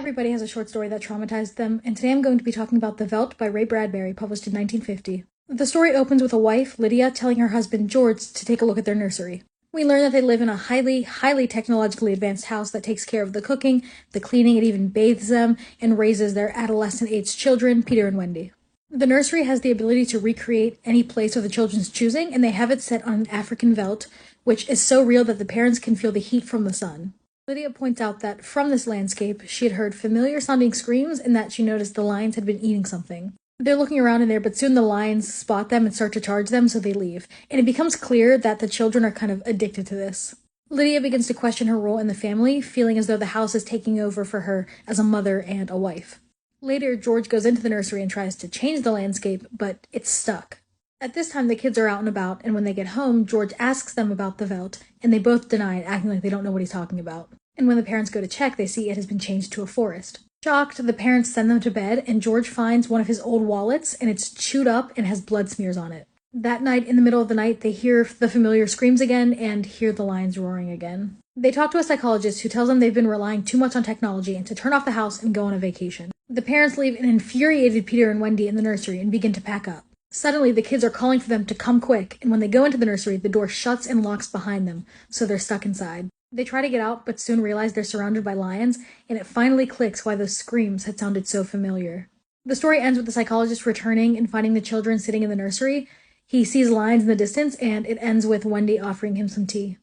Everybody has a short story that traumatized them, and today I'm going to be talking about The Veldt by Ray Bradbury, published in 1950. The story opens with a wife, Lydia, telling her husband, George, to take a look at their nursery. We learn that they live in a highly technologically advanced house that takes care of the cooking, the cleaning, it even bathes them, and raises their adolescent-aged children, Peter and Wendy. The nursery has the ability to recreate any place of the children's choosing, and they have it set on an African veldt, which is so real that the parents can feel the heat from the sun. Lydia points out that from this landscape, she had heard familiar-sounding screams and that she noticed the lions had been eating something. They're looking around in there, but soon the lions spot them and start to charge them, so they leave. And it becomes clear that the children are kind of addicted to this. Lydia begins to question her role in the family, feeling as though the house is taking over for her as a mother and a wife. Later, George goes into the nursery and tries to change the landscape, but it's stuck. At this time, the kids are out and about, and when they get home, George asks them about the veldt, and they both deny it, acting like they don't know what he's talking about. And when the parents go to check, they see it has been changed to a forest. Shocked, the parents send them to bed, and George finds one of his old wallets, and it's chewed up and has blood smears on it. That night, in the middle of the night, they hear the familiar screams again and hear the lions roaring again. They talk to a psychologist who tells them they've been relying too much on technology and to turn off the house and go on a vacation. The parents leave an infuriated Peter and Wendy in the nursery and begin to pack up. Suddenly, the kids are calling for them to come quick, and when they go into the nursery, the door shuts and locks behind them, so they're stuck inside. They try to get out, but soon realize they're surrounded by lions, and it finally clicks why those screams had sounded so familiar. The story ends with the psychologist returning and finding the children sitting in the nursery. He sees lions in the distance, and it ends with Wendy offering him some tea.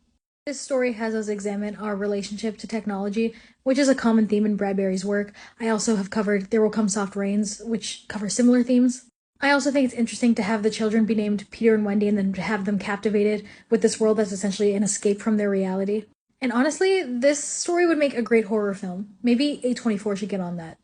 This story has us examine our relationship to technology, which is a common theme in Bradbury's work. I also have covered There Will Come Soft Rains, which covers similar themes. I also think it's interesting to have the children be named Peter and Wendy and then to have them captivated with this world that's essentially an escape from their reality. And honestly, this story would make a great horror film. Maybe A24 should get on that.